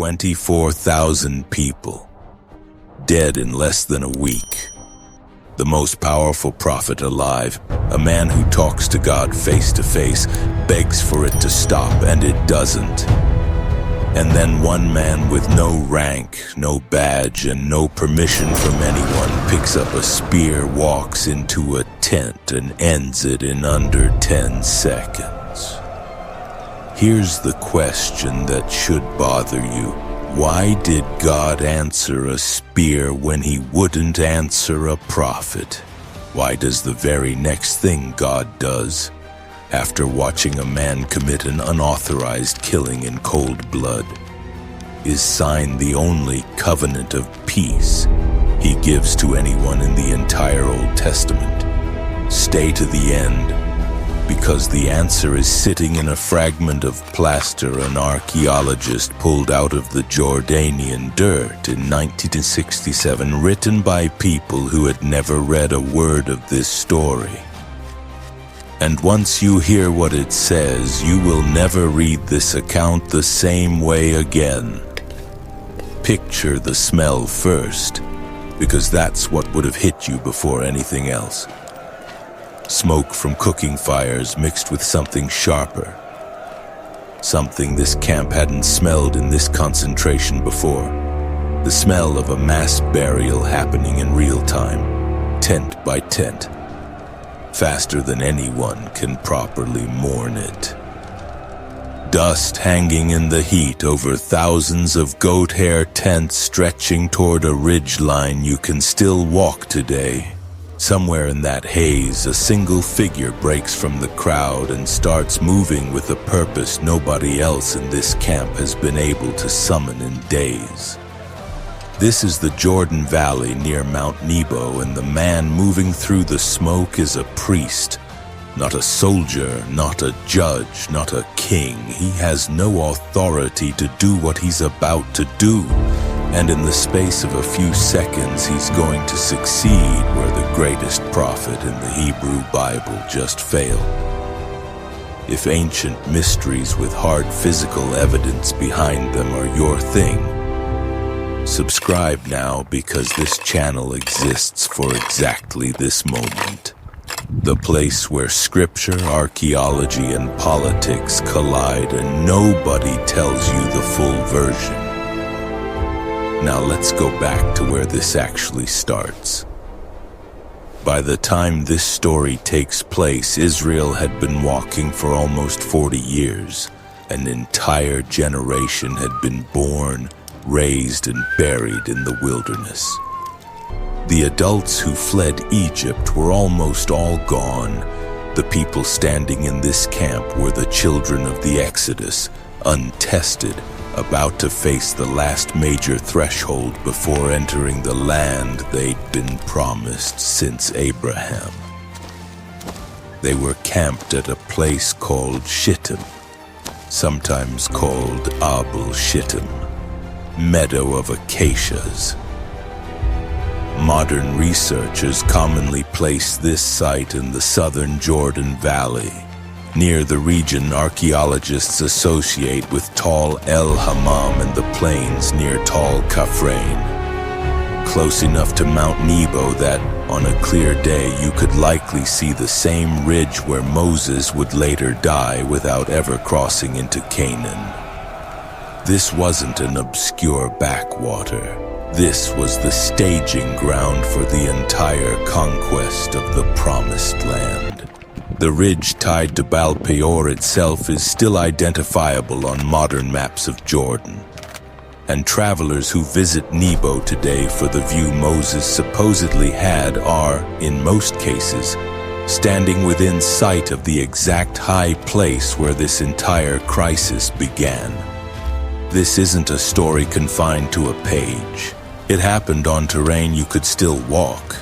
24,000 people, dead in less than a week. The most powerful prophet alive, a man who talks to God face to face, begs for it to stop, and it doesn't. And then one man with no rank, no badge, and no permission from anyone picks up a spear, walks into a tent, and ends it in under 10 seconds. Here's the question that should bother you. Why did God answer a spear when he wouldn't answer a prophet? Why does the very next thing God does, after watching a man commit an unauthorized killing in cold blood, is sign the only covenant of peace he gives to anyone in the entire Old Testament? Stay to the end, because the answer is sitting in a fragment of plaster an archaeologist pulled out of the Jordanian dirt in 1967, written by people who had never read a word of this story. And once you hear what it says, you will never read this account the same way again. Picture the smell first, because that's what would have hit you before anything else. Smoke from cooking fires mixed with something sharper. Something this camp hadn't smelled in this concentration before. The smell of a mass burial happening in real time, tent by tent, faster than anyone can properly mourn it. Dust hanging in the heat over thousands of goat hair tents stretching toward a ridge line you can still walk today. Somewhere in that haze, a single figure breaks from the crowd and starts moving with a purpose nobody else in this camp has been able to summon in days. This is the Jordan Valley near Mount Nebo, and the man moving through the smoke is a priest. Not a soldier, not a judge, not a king. He has no authority to do what he's about to do. And in the space of a few seconds, he's going to succeed where the greatest prophet in the Hebrew Bible just failed. If ancient mysteries with hard physical evidence behind them are your thing, subscribe now, because this channel exists for exactly this moment. The place where scripture, archaeology, and politics collide, and nobody tells you the full version. Now let's go back to where this actually starts. By the time this story takes place, Israel had been walking for almost 40 years. An entire generation had been born, raised, and buried in the wilderness. The adults who fled Egypt were almost all gone. The people standing in this camp were the children of the Exodus, untested, about to face the last major threshold before entering the land they'd been promised since Abraham. They were camped at a place called Shittim, sometimes called Abel Shittim, meadow of acacias. Modern researchers commonly place this site in the southern Jordan Valley, near the region archaeologists associate with Tal El Hammam and the plains near Tal Kafrain. Close enough to Mount Nebo that, on a clear day, you could likely see the same ridge where Moses would later die without ever crossing into Canaan. This wasn't an obscure backwater. This was the staging ground for the entire conquest of the Promised Land. The ridge tied to Baal Peor itself is still identifiable on modern maps of Jordan. And travelers who visit Nebo today for the view Moses supposedly had are, in most cases, standing within sight of the exact high place where this entire crisis began. This isn't a story confined to a page. It happened on terrain you could still walk.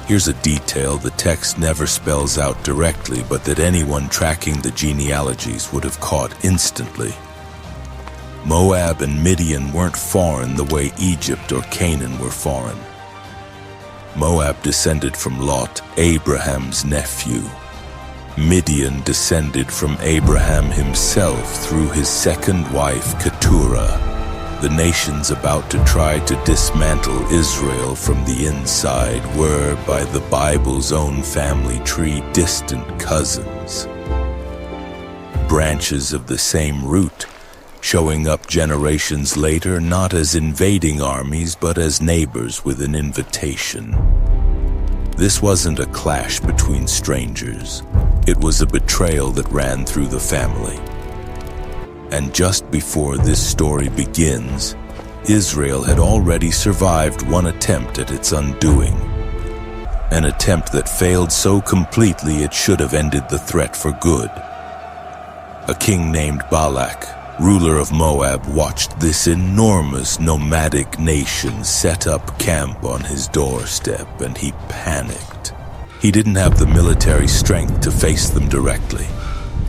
Here's a detail the text never spells out directly, but that anyone tracking the genealogies would have caught instantly. Moab and Midian weren't foreign the way Egypt or Canaan were foreign. Moab descended from Lot, Abraham's nephew. Midian descended from Abraham himself through his second wife, Keturah. The nations about to try to dismantle Israel from the inside were, by the Bible's own family tree, distant cousins. Branches of the same root, showing up generations later not as invading armies but as neighbors with an invitation. This wasn't a clash between strangers. It was a betrayal that ran through the family. And just before this story begins, Israel had already survived one attempt at its undoing. An attempt that failed so completely it should have ended the threat for good. A king named Balak, ruler of Moab, watched this enormous nomadic nation set up camp on his doorstep, and he panicked. He didn't have the military strength to face them directly.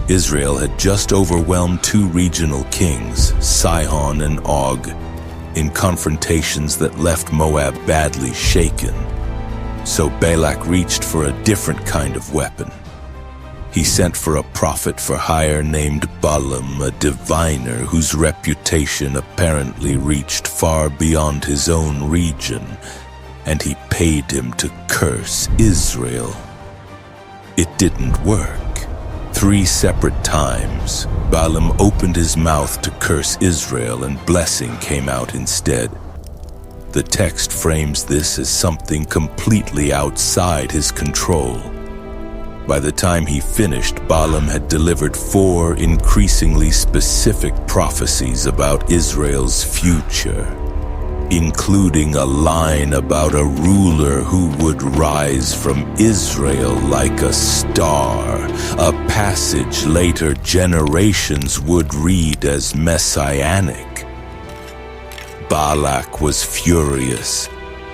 Israel had just overwhelmed two regional kings, Sihon and Og, in confrontations that left Moab badly shaken. So Balak reached for a different kind of weapon. He sent for a prophet for hire named Balaam, a diviner whose reputation apparently reached far beyond his own region, and he paid him to curse Israel. It didn't work. 3 separate times, Balaam opened his mouth to curse Israel, and blessing came out instead. The text frames this as something completely outside his control. By the time he finished, Balaam had delivered 4 increasingly specific prophecies about Israel's future, including a line about a ruler who would rise from Israel like a star, a passage later generations would read as messianic. Balak was furious.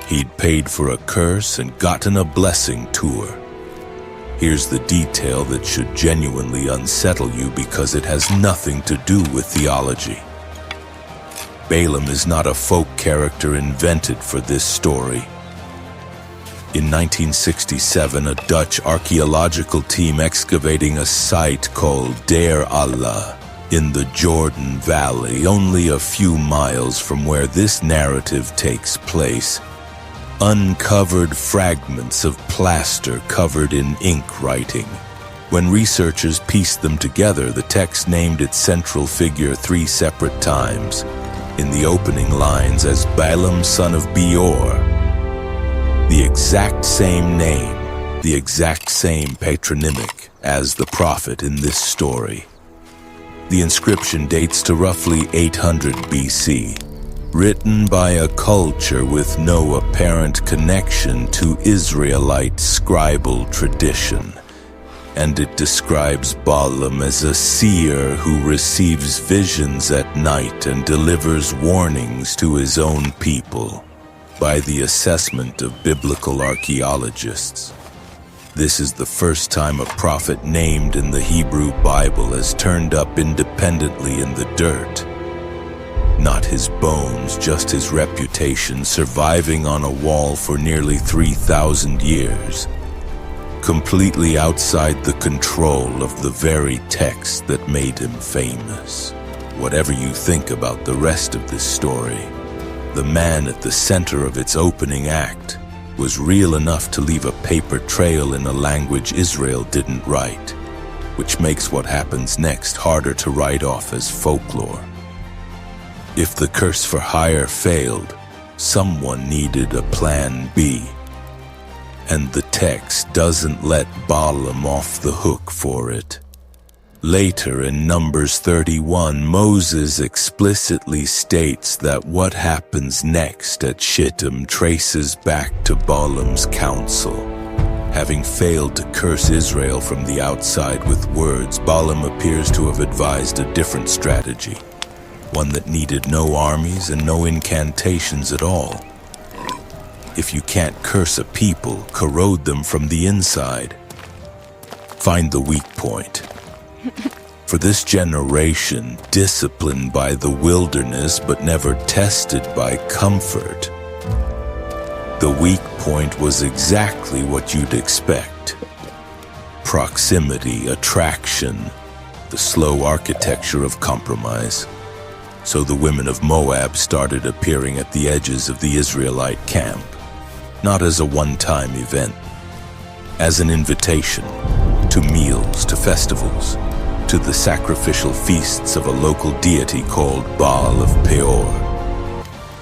He'd paid for a curse and gotten a blessing tour. Here's the detail that should genuinely unsettle you because it has nothing to do with theology. Balaam is not a folk character invented for this story. In 1967, a Dutch archaeological team excavating a site called Deir Allah in the Jordan Valley, only a few miles from where this narrative takes place, uncovered fragments of plaster covered in ink writing. When researchers pieced them together, the text named its central figure 3 separate times, in the opening lines as Balaam son of Beor. The exact same name, the exact same patronymic as the prophet in this story. The inscription dates to roughly 800 BC, written by a culture with no apparent connection to Israelite scribal tradition. And it describes Balaam as a seer who receives visions at night and delivers warnings to his own people. By the assessment of biblical archaeologists, this is the first time a prophet named in the Hebrew Bible has turned up independently in the dirt. Not his bones, just his reputation surviving on a wall for nearly 3,000 years. Completely outside the control of the very text that made him famous. Whatever you think about the rest of this story, the man at the center of its opening act was real enough to leave a paper trail in a language Israel didn't write, which makes what happens next harder to write off as folklore. If the curse for hire failed, someone needed a plan B. And the text doesn't let Balaam off the hook for it. Later in Numbers 31, Moses explicitly states that what happens next at Shittim traces back to Balaam's counsel. Having failed to curse Israel from the outside with words, Balaam appears to have advised a different strategy, one that needed no armies and no incantations at all. If you can't curse a people, corrode them from the inside. Find the weak point. For this generation, disciplined by the wilderness but never tested by comfort, the weak point was exactly what you'd expect. proximity, attraction, the slow architecture of compromise. So the women of Moab started appearing at the edges of the Israelite camp, not as a one-time event, as an invitation to meals, to festivals, to the sacrificial feasts of a local deity called Baal of Peor.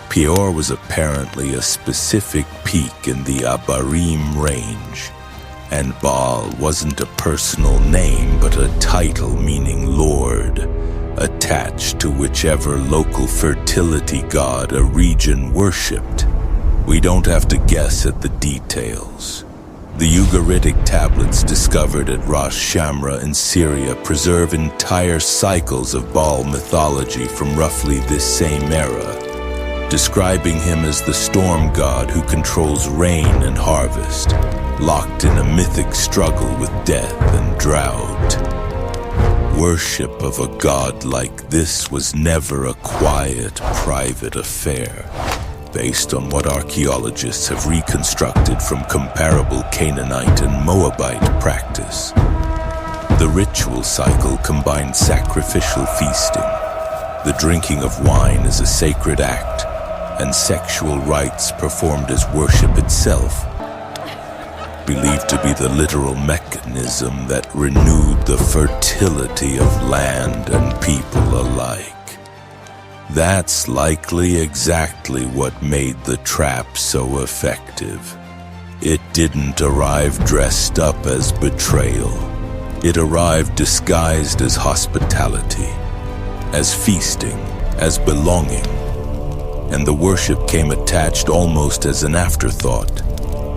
Peor was apparently a specific peak in the Abarim range, and Baal wasn't a personal name but a title meaning Lord, attached to whichever local fertility god a region worshipped. We don't have to guess at the details. The Ugaritic tablets discovered at Ras Shamra in Syria preserve entire cycles of Baal mythology from roughly this same era, describing him as the storm god who controls rain and harvest, locked in a mythic struggle with death and drought. Worship of a god like this was never a quiet, private affair, based on what archaeologists have reconstructed from comparable Canaanite and Moabite practice. The ritual cycle combined sacrificial feasting, the drinking of wine as a sacred act, and sexual rites performed as worship itself, believed to be the literal mechanism that renewed the fertility of land and people alike. That's likely exactly what made the trap so effective. It didn't arrive dressed up as betrayal. It arrived disguised as hospitality, as feasting, as belonging. And the worship came attached almost as an afterthought.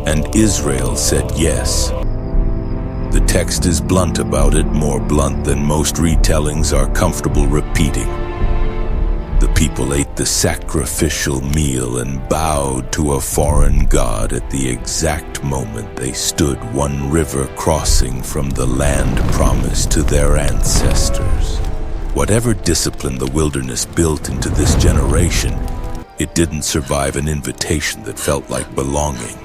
And Israel said yes. The text is blunt about it, more blunt than most retellings are comfortable repeating. The people ate the sacrificial meal and bowed to a foreign god at the exact moment they stood one river crossing from the land promised to their ancestors. Whatever discipline the wilderness built into this generation, it didn't survive an invitation that felt like belonging.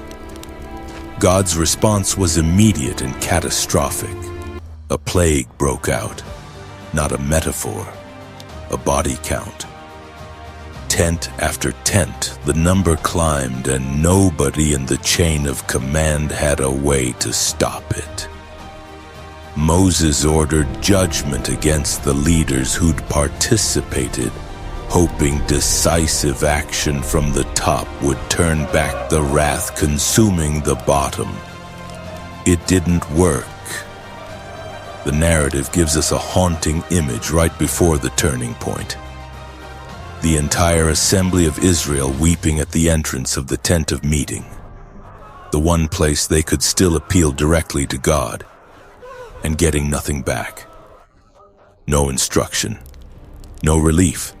God's response was immediate and catastrophic. A plague broke out, not a metaphor, a body count. Tent after tent, the number climbed, and nobody in the chain of command had a way to stop it. Moses ordered judgment against the leaders who'd participated, hoping decisive action from the top would turn back the wrath consuming the bottom. It didn't work. The narrative gives us a haunting image right before the turning point. The entire assembly of Israel weeping at the entrance of the tent of meeting, the one place they could still appeal directly to God, and getting nothing back. No instruction, no relief.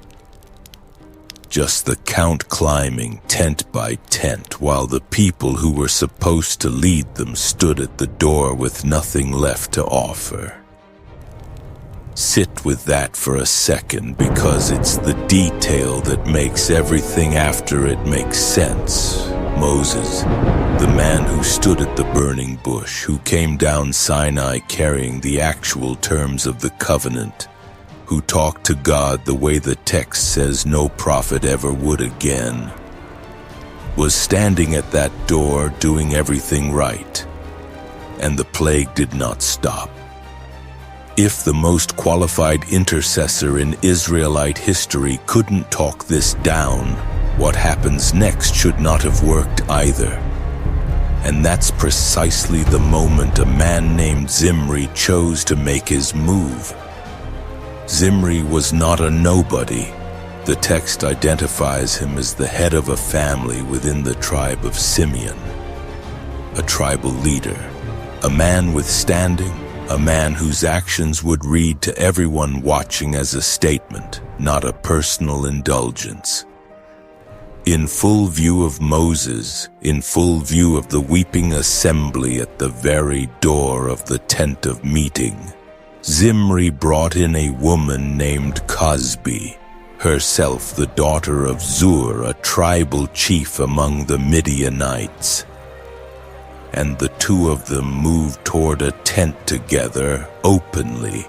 Just the count climbing tent by tent while the people who were supposed to lead them stood at the door with nothing left to offer. Sit with that for a second, because it's the detail that makes everything after it make sense. Moses, the man who stood at the burning bush, who came down Sinai carrying the actual terms of the covenant, who talked to God the way the text says no prophet ever would again, was standing at that door doing everything right, and the plague did not stop. If the most qualified intercessor in Israelite history couldn't talk this down, what happens next should not have worked either. And that's precisely the moment a man named Zimri chose to make his move. Zimri was not a nobody. The text identifies him as the head of a family within the tribe of Simeon, a tribal leader, a man with standing, a man whose actions would read to everyone watching as a statement, not a personal indulgence. In full view of Moses, in full view of the weeping assembly at the very door of the tent of meeting, Zimri brought in a woman named Cosbi, herself the daughter of Zur, a tribal chief among the Midianites. and the two of them moved toward a tent together, openly,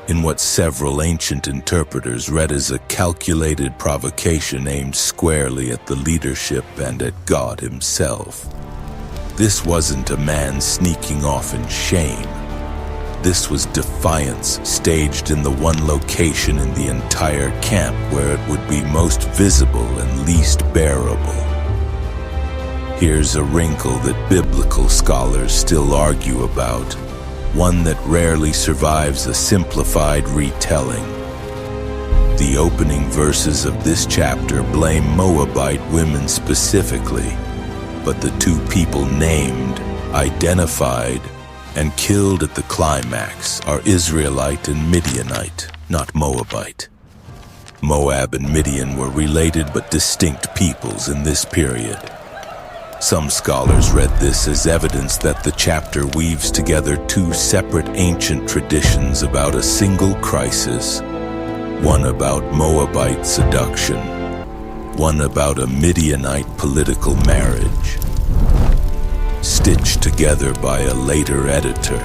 in what several ancient interpreters read as a calculated provocation aimed squarely at the leadership and at God himself. This wasn't a man sneaking off in shame. This was defiance staged in the one location in the entire camp where it would be most visible and least bearable. Here's a wrinkle that biblical scholars still argue about, one that rarely survives a simplified retelling. The opening verses of this chapter blame Moabite women specifically, but the two people named, identified, and killed at the climax are Israelite and Midianite, not Moabite. Moab and Midian were related but distinct peoples in this period. Some scholars read this as evidence that the chapter weaves together two separate ancient traditions about a single crisis, one about Moabite seduction, one about a Midianite political marriage, stitched together by a later editor.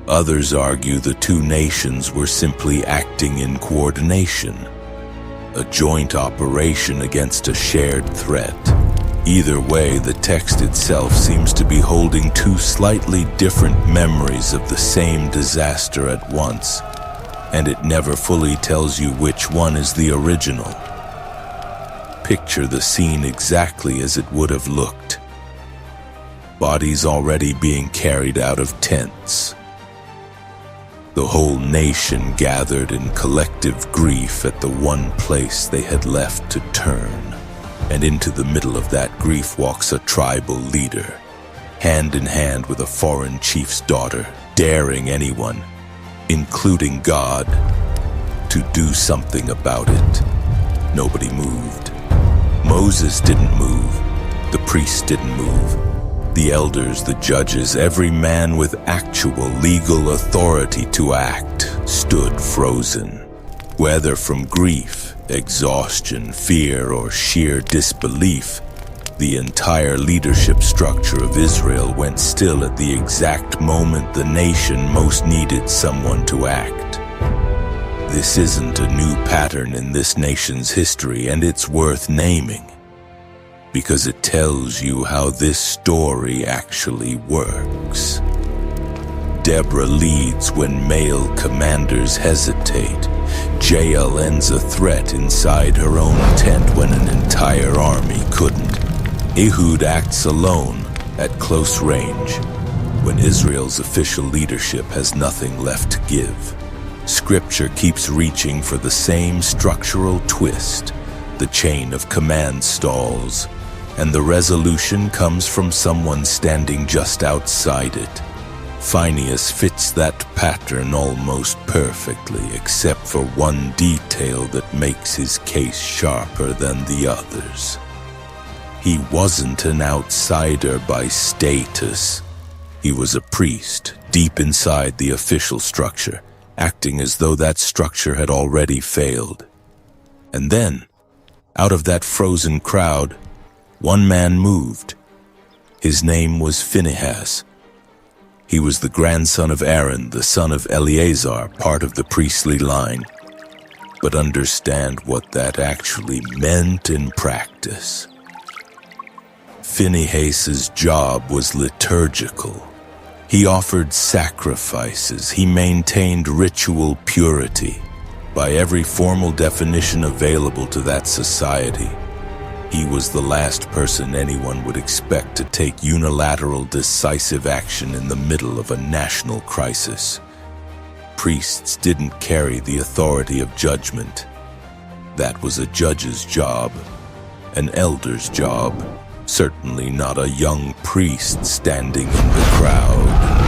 Others argue the two nations were simply acting in coordination, a joint operation against a shared threat. Either way, the text itself seems to be holding two slightly different memories of the same disaster at once, and it never fully tells you which one is the original. Picture the scene exactly as it would have looked. Bodies already being carried out of tents. The whole nation gathered in collective grief at the one place they had left to turn. And into the middle of that grief walks a tribal leader, hand in hand with a foreign chief's daughter, daring anyone, including God, to do something about it. Nobody moved. Moses didn't move. The priests didn't move. The elders, the judges, every man with actual legal authority to act stood frozen, whether from grief, exhaustion, fear, or sheer disbelief. The entire leadership structure of Israel went still at the exact moment the nation most needed someone to act. This isn't a new pattern in this nation's history, and it's worth naming, because it tells you how this story actually works. Deborah leads when male commanders hesitate. Jael ends a threat inside her own tent when an entire army couldn't. Ehud acts alone at close range when Israel's official leadership has nothing left to give. Scripture keeps reaching for the same structural twist. The chain of command stalls, and the resolution comes from someone standing just outside it. Phinehas fits that pattern almost perfectly, except for one detail that makes his case sharper than the others. He wasn't an outsider by status. He was a priest, deep inside the official structure, acting as though that structure had already failed. And then, out of that frozen crowd, one man moved. His name was Phinehas. He was the grandson of Aaron, the son of Eleazar, part of the priestly line. But understand what that actually meant in practice. Phinehas's job was liturgical. He offered sacrifices. He maintained ritual purity. By every formal definition available to that society, he was the last person anyone would expect to take unilateral, decisive action in the middle of a national crisis. Priests didn't carry the authority of judgment. That was a judge's job, an elder's job, certainly not a young priest standing in the crowd.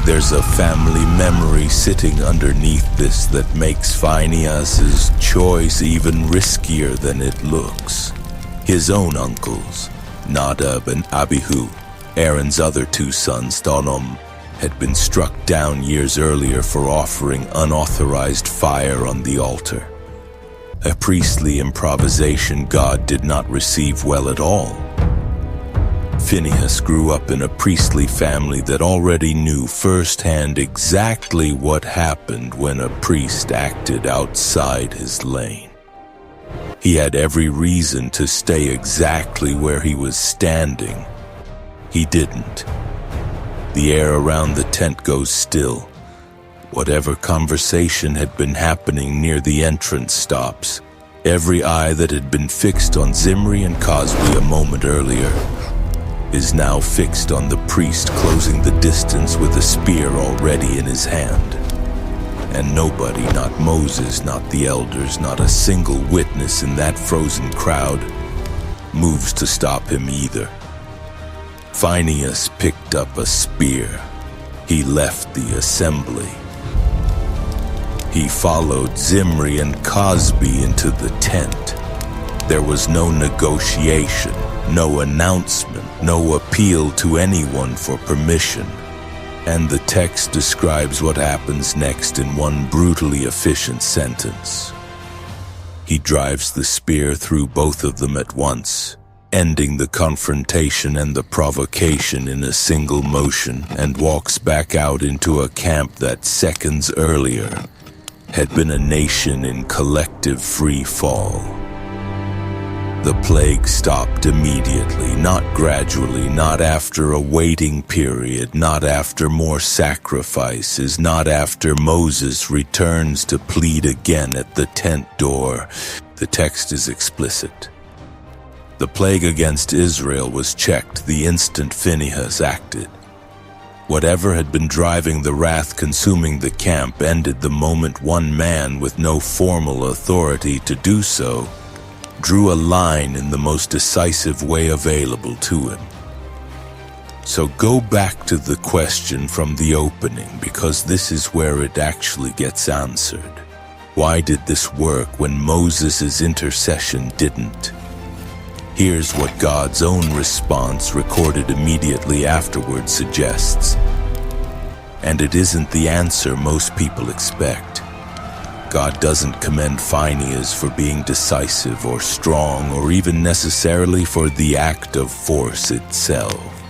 There's a family memory sitting underneath this that makes Phinehas's choice even riskier than it looks. His own uncles, Nadab and Abihu, Aaron's other two sons, Donom, had been struck down years earlier for offering unauthorized fire on the altar. A priestly improvisation God did not receive well at all. Phinehas grew up in a priestly family that already knew firsthand exactly what happened when a priest acted outside his lane. He had every reason to stay exactly where he was standing. He didn't. The air around the tent goes still. Whatever conversation had been happening near the entrance stops. Every eye that had been fixed on Zimri and Cosby a moment earlier is now fixed on the priest closing the distance with a spear already in his hand. And nobody, not Moses, not the elders, not a single witness in that frozen crowd, moves to stop him either. Phinehas picked up a spear. He left the assembly. He followed Zimri and Cosby into the tent. There was no negotiation, no announcement, no appeal to anyone for permission. And the text describes what happens next in one brutally efficient sentence. He drives the spear through both of them at once, ending the confrontation and the provocation in a single motion, and walks back out into a camp that seconds earlier had been a nation in collective free fall. The plague stopped immediately, not gradually, not after a waiting period, not after more sacrifices, not after Moses returns to plead again at the tent door. The text is explicit. The plague against Israel was checked the instant Phinehas acted. Whatever had been driving the wrath consuming the camp ended the moment one man with no formal authority to do so drew a line in the most decisive way available to him. So go back to the question from the opening, because this is where it actually gets answered. Why did this work when Moses' intercession didn't? Here's what God's own response, recorded immediately afterward, suggests. And it isn't the answer most people expect. God doesn't commend Phinehas for being decisive or strong, or even necessarily for the act of force itself.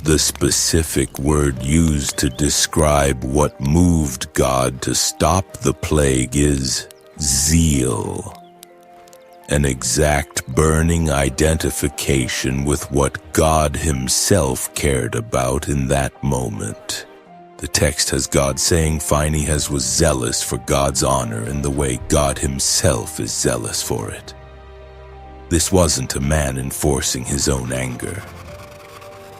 The specific word used to describe what moved God to stop the plague is zeal. An exact burning identification with what God himself cared about in that moment. The text has God saying Phinehas was zealous for God's honor in the way God himself is zealous for it. This wasn't a man enforcing his own anger.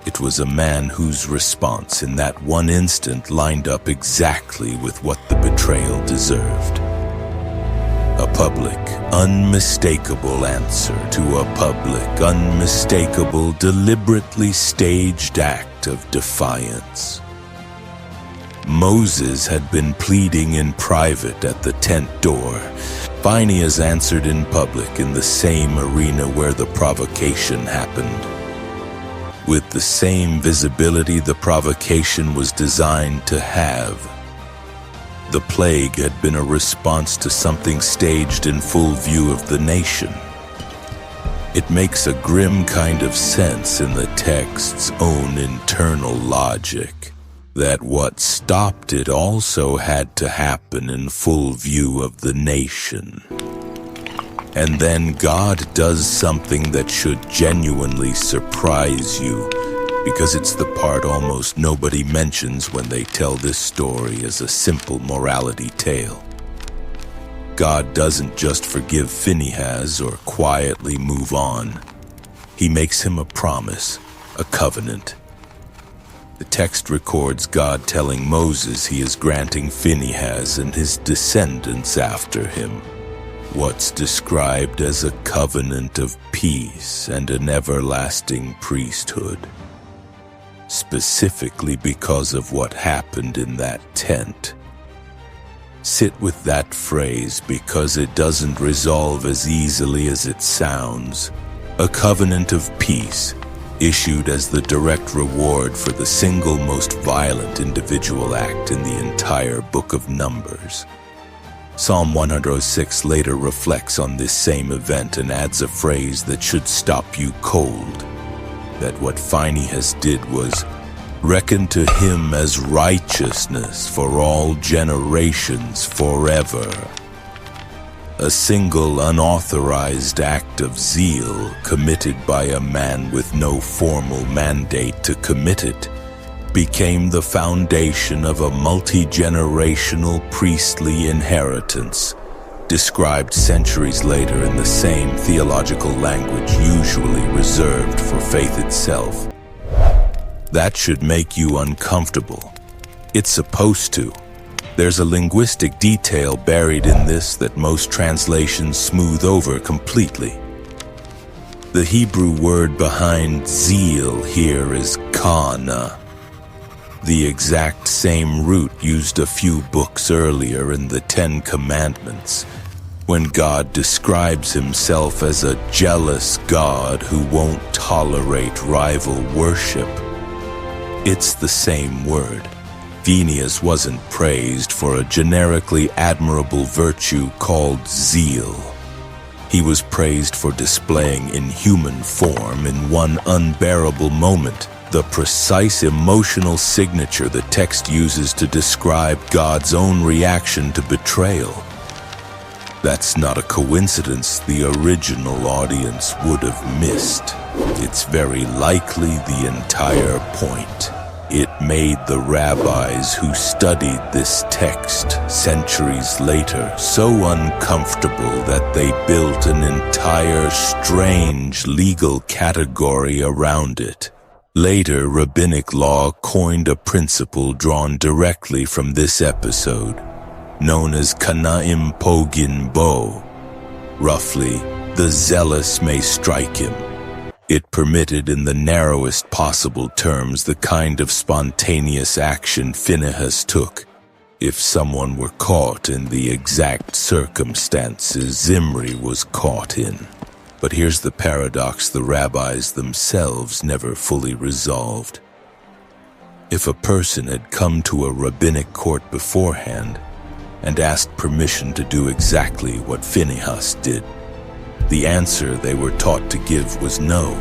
It was a man whose response in that one instant lined up exactly with what the betrayal deserved. A public, unmistakable answer to a public, unmistakable, deliberately staged act of defiance. Moses had been pleading in private at the tent door. Phinehas answered in public in the same arena where the provocation happened. With the same visibility the provocation was designed to have. The plague had been a response to something staged in full view of the nation. It makes a grim kind of sense in the text's own internal logic that what stopped it also had to happen in full view of the nation. And then God does something that should genuinely surprise you, because it's the part almost nobody mentions when they tell this story as a simple morality tale. God doesn't just forgive Phinehas or quietly move on. He makes him a promise, a covenant. The text records God telling Moses he is granting Phinehas and his descendants after him what's described as a covenant of peace and an everlasting priesthood. Specifically because of what happened in that tent. Sit with that phrase because it doesn't resolve as easily as it sounds. A covenant of peace, issued as the direct reward for the single most violent individual act in the entire book of Numbers. Psalm 106 later reflects on this same event and adds a phrase that should stop you cold. that what Phinehas did was reckoned to him as righteousness for all generations forever. A single unauthorized act of zeal committed by a man with no formal mandate to commit it became the foundation of a multi-generational priestly inheritance, described centuries later in the same theological language usually reserved for faith itself. That should make you uncomfortable. It's supposed to. There's a linguistic detail buried in this that most translations smooth over completely. The Hebrew word behind zeal here is kana, the exact same root used a few books earlier in the Ten Commandments, when God describes himself as a jealous God who won't tolerate rival worship. It's the same word. Phinehas wasn't praised for a generically admirable virtue called zeal. He was praised for displaying in human form in one unbearable moment the precise emotional signature the text uses to describe God's own reaction to betrayal. That's not a coincidence the original audience would have missed. It's very likely the entire point. It made the rabbis who studied this text centuries later so uncomfortable that they built an entire strange legal category around it. Later, rabbinic law coined a principle drawn directly from this episode, known as Kana'im Pogin Bo. Roughly, the zealous may strike him. It permitted in the narrowest possible terms the kind of spontaneous action Phinehas took if someone were caught in the exact circumstances Zimri was caught in. But here's the paradox the rabbis themselves never fully resolved. If a person had come to a rabbinic court beforehand and asked permission to do exactly what Phinehas did, the answer they were taught to give was no.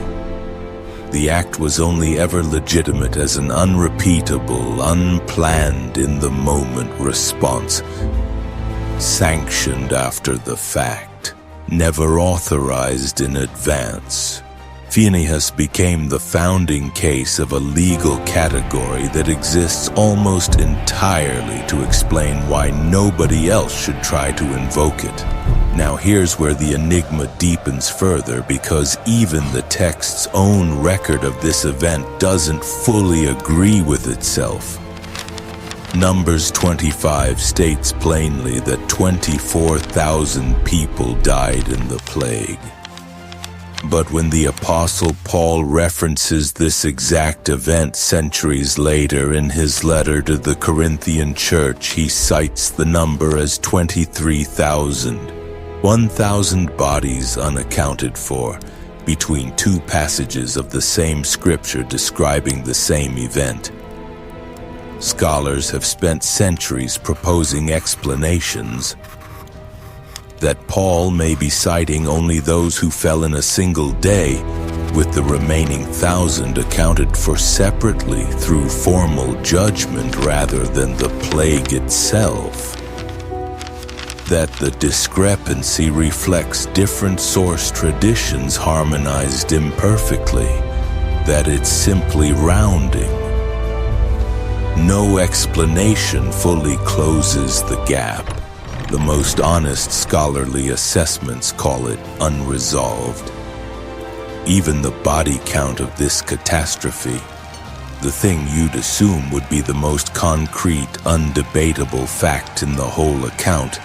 The act was only ever legitimate as an unrepeatable, unplanned in-the-moment response, sanctioned after the fact, never authorized in advance. Phinehas became the founding case of a legal category that exists almost entirely to explain why nobody else should try to invoke it. Now here's where the enigma deepens further, because even the text's own record of this event doesn't fully agree with itself. Numbers 25 states plainly that 24,000 people died in the plague. But when the Apostle Paul references this exact event centuries later in his letter to the Corinthian church, he cites the number as 23,000, 1,000 bodies unaccounted for, between two passages of the same scripture describing the same event. Scholars have spent centuries proposing explanations that Paul may be citing only those who fell in a single day, with the remaining 1,000 accounted for separately through formal judgment rather than the plague itself. That the discrepancy reflects different source traditions harmonized imperfectly, that it's simply rounding. No explanation fully closes the gap. The most honest scholarly assessments call it unresolved. Even the body count of this catastrophe, the thing you'd assume would be the most concrete, undebatable fact in the whole account,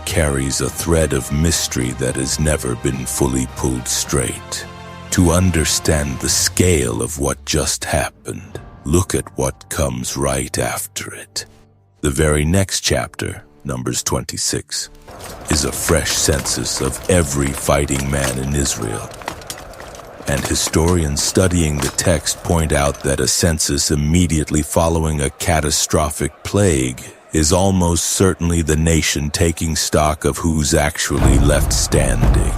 carries a thread of mystery that has never been fully pulled straight. To understand the scale of what just happened, look at what comes right after it. The very next chapter, Numbers 26, is a fresh census of every fighting man in Israel. And historians studying the text point out that a census immediately following a catastrophic plague is almost certainly the nation taking stock of who's actually left standing.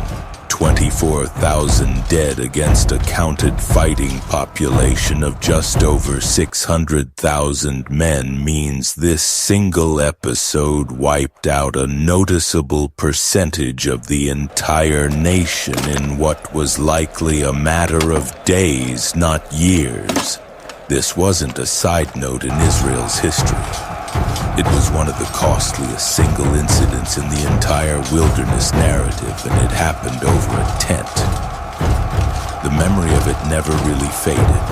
24,000 dead against a counted fighting population of just over 600,000 men means this single episode wiped out a noticeable percentage of the entire nation in what was likely a matter of days, not years. This wasn't a side note in Israel's history. It was one of the costliest single incidents in the entire wilderness narrative, and it happened over a tent. The memory of it never really faded.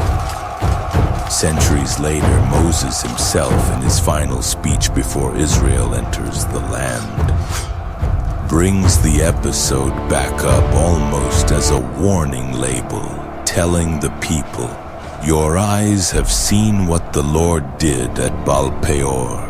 Centuries later, Moses himself, in his final speech before Israel enters the land, brings the episode back up almost as a warning label, telling the people, "Your eyes have seen what the Lord did at Baal Peor."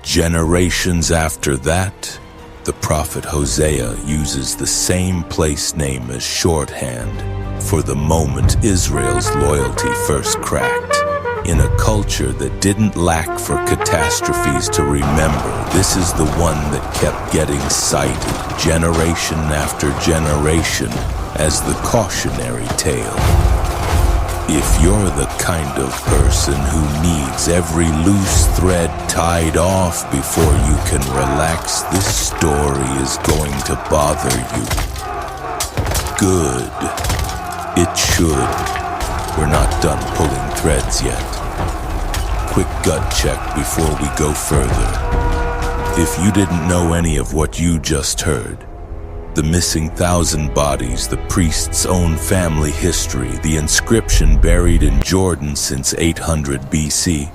Generations after that, the prophet Hosea uses the same place name as shorthand for the moment Israel's loyalty first cracked. In a culture that didn't lack for catastrophes to remember, this is the one that kept getting cited generation after generation as the cautionary tale. If you're the kind of person who needs every loose thread tied off before you can relax, this story is going to bother you. Good. It should. We're not done pulling threads yet. Quick gut check before we go further. If you didn't know any of what you just heard, the missing 1,000 bodies, the priest's own family history, the inscription buried in Jordan since 800 BC.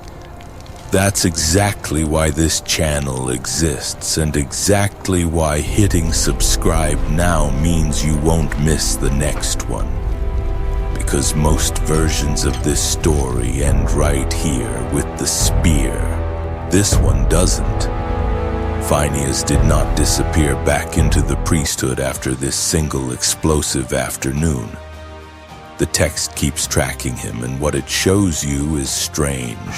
That's exactly why this channel exists, and exactly why hitting subscribe now means you won't miss the next one. Because most versions of this story end right here with the spear. This one doesn't. Phineas did not disappear back into the priesthood after this single explosive afternoon. The text keeps tracking him, and what it shows you is strange.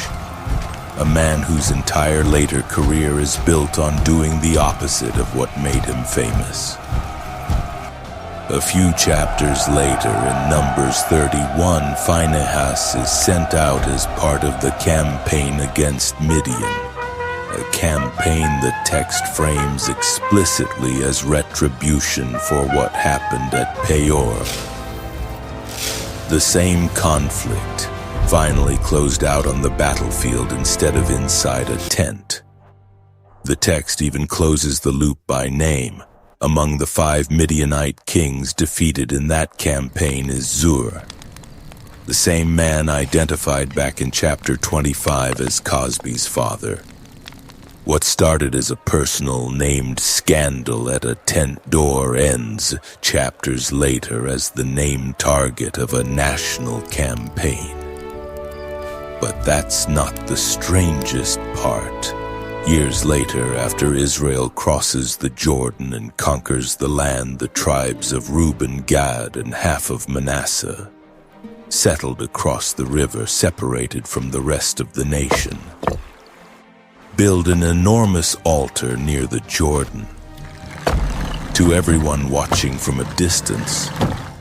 A man whose entire later career is built on doing the opposite of what made him famous. A few chapters later, in Numbers 31, Phinehas is sent out as part of the campaign against Midian. A campaign the text frames explicitly as retribution for what happened at Peor. The same conflict finally closed out on the battlefield instead of inside a tent. The text even closes the loop by name. Among the 5 Midianite kings defeated in that campaign is Zur, the same man identified back in chapter 25 as Cosby's father. What started as a personal named scandal at a tent door ends chapters later as the named target of a national campaign. But that's not the strangest part. Years later, after Israel crosses the Jordan and conquers the land, the tribes of Reuben, Gad, and half of Manasseh settled across the river, separated from the rest of the nation. Build an enormous altar near the Jordan. To everyone watching from a distance,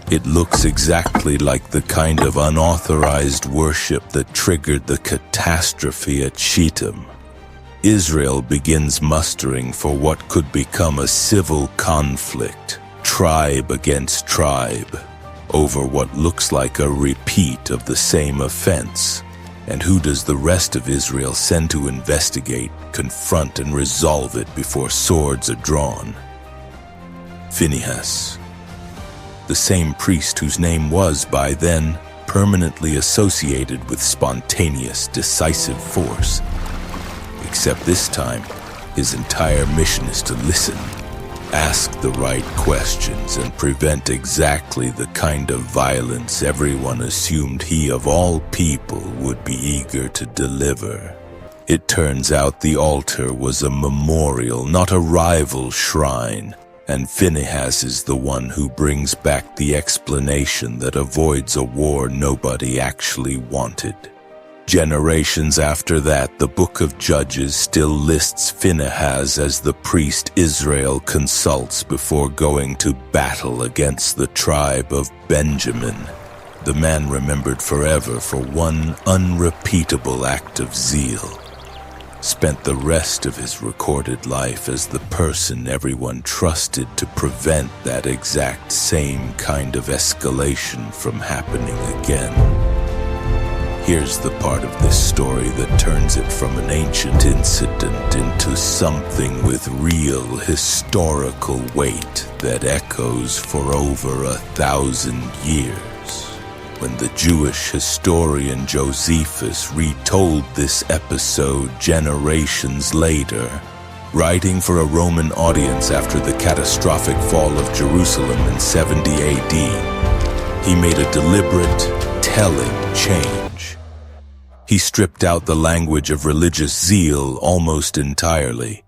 it looks exactly like the kind of unauthorized worship that triggered the catastrophe at Shittim. Israel begins mustering for what could become a civil conflict, tribe against tribe, over what looks like a repeat of the same offense. And who does the rest of Israel send to investigate, confront, and resolve it before swords are drawn? Phinehas, the same priest whose name was, by then, permanently associated with spontaneous, decisive force. Except this time, his entire mission is to listen, ask the right questions, and prevent exactly the kind of violence everyone assumed he of all people would be eager to deliver. It turns out the altar was a memorial, not a rival shrine, and Phinehas is the one who brings back the explanation that avoids a war nobody actually wanted. Generations after that, the Book of Judges still lists Phinehas as the priest Israel consults before going to battle against the tribe of Benjamin. The man remembered forever for one unrepeatable act of zeal. Spent the rest of his recorded life as the person everyone trusted to prevent that exact same kind of escalation from happening again. Here's the part of this story that turns it from an ancient incident into something with real historical weight that echoes for over 1,000 years. When the Jewish historian Josephus retold this episode generations later, writing for a Roman audience after the catastrophic fall of Jerusalem in 70 AD, he made a deliberate, telling change. He stripped out the language of religious zeal almost entirely.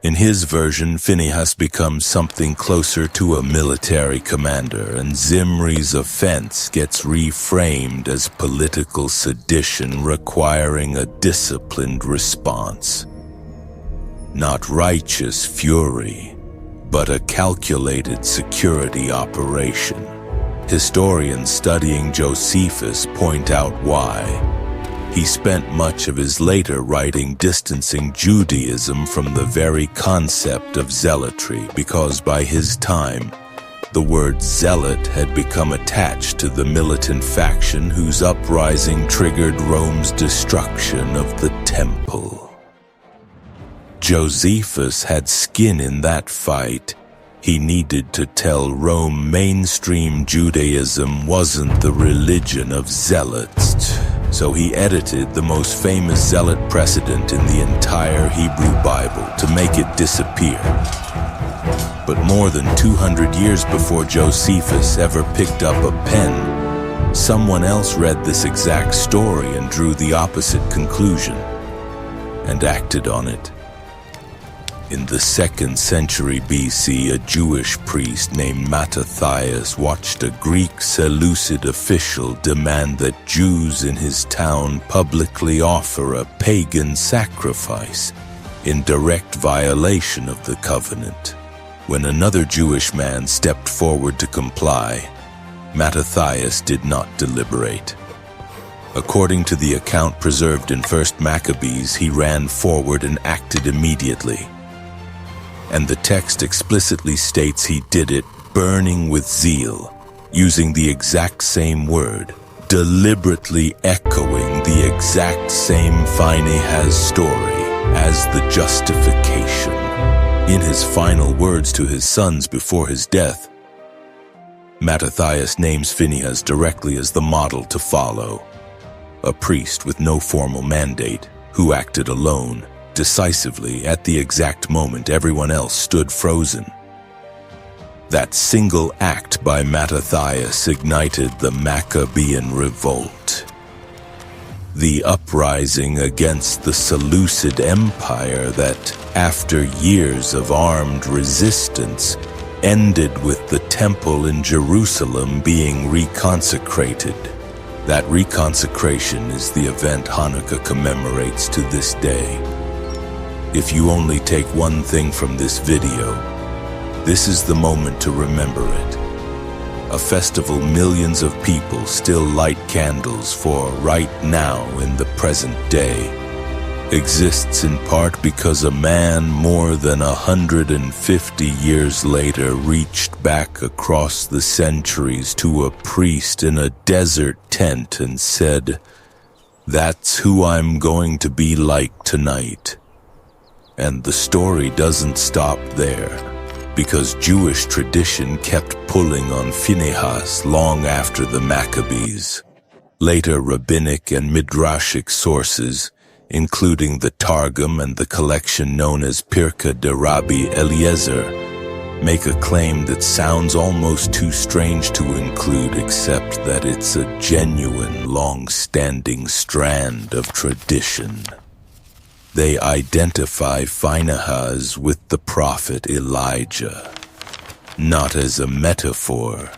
In his version, Phinehas becomes something closer to a military commander, and Zimri's offense gets reframed as political sedition requiring a disciplined response. Not righteous fury, but a calculated security operation. Historians studying Josephus point out why. He spent much of his later writing distancing Judaism from the very concept of zealotry because by his time, the word zealot had become attached to the militant faction whose uprising triggered Rome's destruction of the temple. Josephus had skin in that fight. He needed to tell Rome mainstream Judaism wasn't the religion of zealots. So he edited the most famous zealot precedent in the entire Hebrew Bible to make it disappear. But more than 200 years before Josephus ever picked up a pen, someone else read this exact story and drew the opposite conclusion, and acted on it. In the 2nd century BC, a Jewish priest named Mattathias watched a Greek Seleucid official demand that Jews in his town publicly offer a pagan sacrifice in direct violation of the covenant. When another Jewish man stepped forward to comply, Mattathias did not deliberate. According to the account preserved in 1 Maccabees, he ran forward and acted immediately. And the text explicitly states he did it burning with zeal, using the exact same word, deliberately echoing the exact same Phinehas story as the justification. In his final words to his sons before his death, Mattathias names Phinehas directly as the model to follow, a priest with no formal mandate who acted alone, decisively at the exact moment everyone else stood frozen. That single act by Mattathias ignited the Maccabean revolt. The uprising against the Seleucid Empire that, after years of armed resistance, ended with the temple in Jerusalem being reconsecrated. That reconsecration is the event Hanukkah commemorates to this day. If you only take one thing from this video, this is the moment to remember it. A festival millions of people still light candles for right now in the present day exists in part because a man more than 150 years later reached back across the centuries to a priest in a desert tent and said, "That's who I'm going to be like tonight." And the story doesn't stop there, because Jewish tradition kept pulling on Phinehas long after the Maccabees. Later rabbinic and midrashic sources, including the Targum and the collection known as Pirkei de Rabbi Eliezer, make a claim that sounds almost too strange to include, except that it's a genuine, long-standing strand of tradition. They identify Phinehas with the prophet Elijah, not as a metaphor,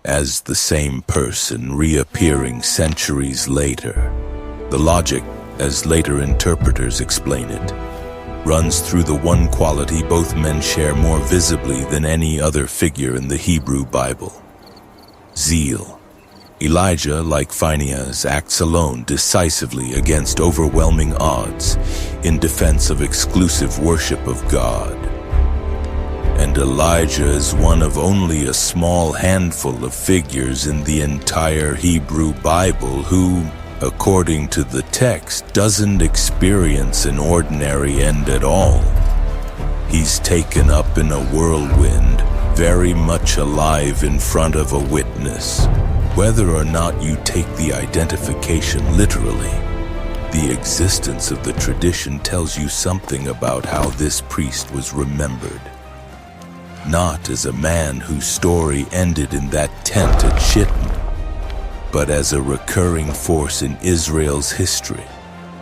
as the same person reappearing centuries later, The logic, as later interpreters explain it, runs through the one quality both men share more visibly than any other figure in the Hebrew Bible: zeal. Elijah, like Phinehas, acts alone decisively against overwhelming odds in defense of exclusive worship of God. And Elijah is one of only a small handful of figures in the entire Hebrew Bible who, according to the text, doesn't experience an ordinary end at all. He's taken up in a whirlwind, very much alive in front of a witness. Whether or not you take the identification literally, the existence of the tradition tells you something about how this priest was remembered. Not as a man whose story ended in that tent at Shittim, but as a recurring force in Israel's history,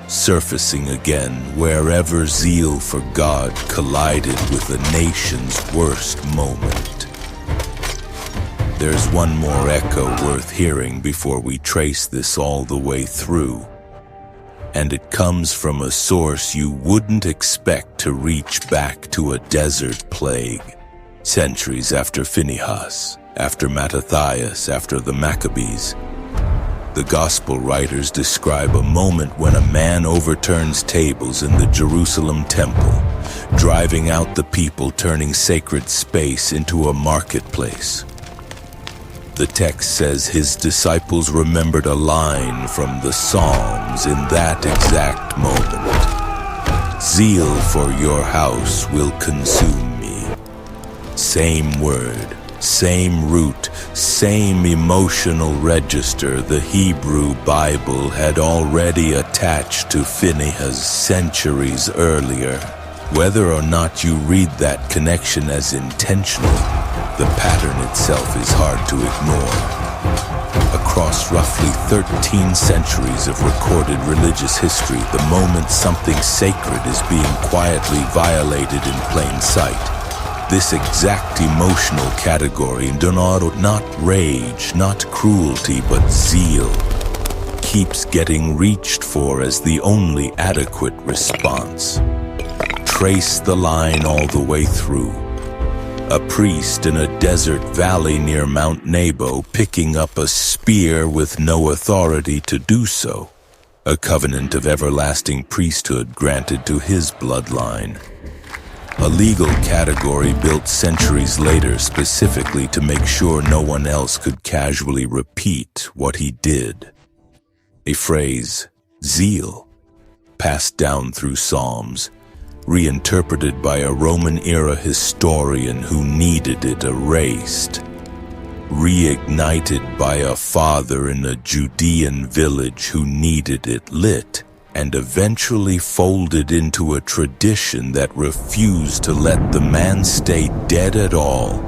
surfacing again wherever zeal for God collided with a nation's worst moment. There's one more echo worth hearing before we trace this all the way through, and it comes from a source you wouldn't expect to reach back to a desert plague, centuries after Phinehas, after Mattathias, after the Maccabees. The Gospel writers describe a moment when a man overturns tables in the Jerusalem temple, driving out the people, turning sacred space into a marketplace. The text says his disciples remembered a line from the Psalms in that exact moment. "Zeal for your house will consume me." Same word, same root, same emotional register the Hebrew Bible had already attached to Phinehas centuries earlier. Whether or not you read that connection as intentional, the pattern itself is hard to ignore. Across roughly 13 centuries of recorded religious history, the moment something sacred is being quietly violated in plain sight, this exact emotional category, not rage, not cruelty, but zeal, keeps getting reached for as the only adequate response. Trace the line all the way through. A priest in a desert valley near Mount Nebo picking up a spear with no authority to do so. A covenant of everlasting priesthood granted to his bloodline. A legal category built centuries later specifically to make sure no one else could casually repeat what he did. A phrase, zeal, passed down through Psalms, reinterpreted by a Roman-era historian who needed it erased, reignited by a father in a Judean village who needed it lit, and eventually folded into a tradition that refused to let the man stay dead at all.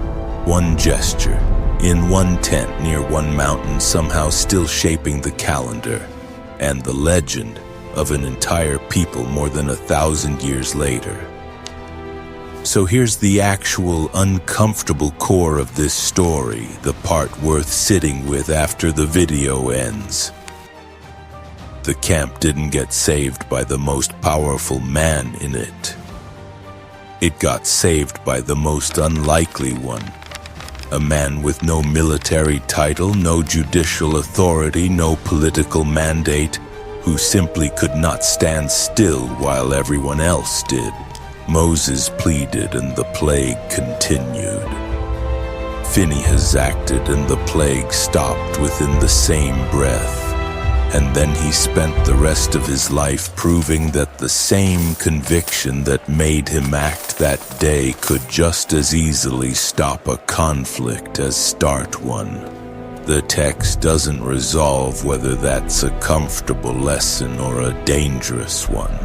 One gesture, in one tent near one mountain, somehow still shaping the calendar, and the legend of an entire people more than 1,000 years later. So here's the actual uncomfortable core of this story, the part worth sitting with after the video ends. The camp didn't get saved by the most powerful man in it. It got saved by the most unlikely one. A man with no military title, no judicial authority, no political mandate, who simply could not stand still while everyone else did. Moses pleaded and the plague continued. Phinehas acted and the plague stopped within the same breath. And then he spent the rest of his life proving that the same conviction that made him act that day could just as easily stop a conflict as start one. The text doesn't resolve whether that's a comfortable lesson or a dangerous one.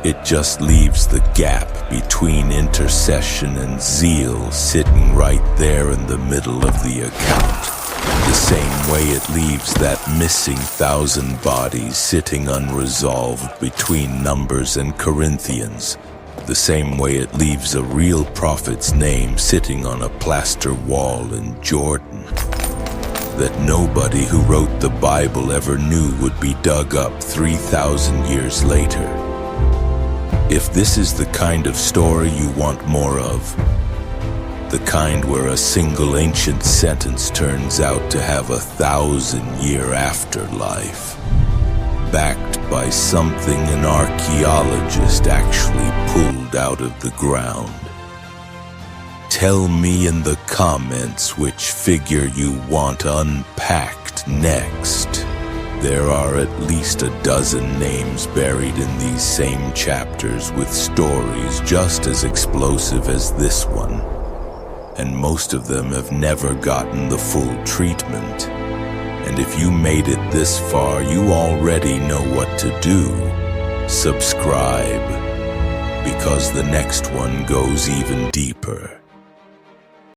It just leaves the gap between intercession and zeal sitting right there in the middle of the account. The same way it leaves that missing 1,000 bodies sitting unresolved between Numbers and Corinthians. The same way it leaves a real prophet's name sitting on a plaster wall in Jordan. that nobody who wrote the Bible ever knew would be dug up 3,000 years later. If this is the kind of story you want more of, the kind where a single ancient sentence turns out to have a 1,000-year afterlife, backed by something an archaeologist actually pulled out of the ground. Tell me in the comments which figure you want unpacked next. There are at least a dozen names buried in these same chapters with stories just as explosive as this one, and most of them have never gotten the full treatment. And if you made it this far, you already know what to do. Subscribe, because the next one goes even deeper.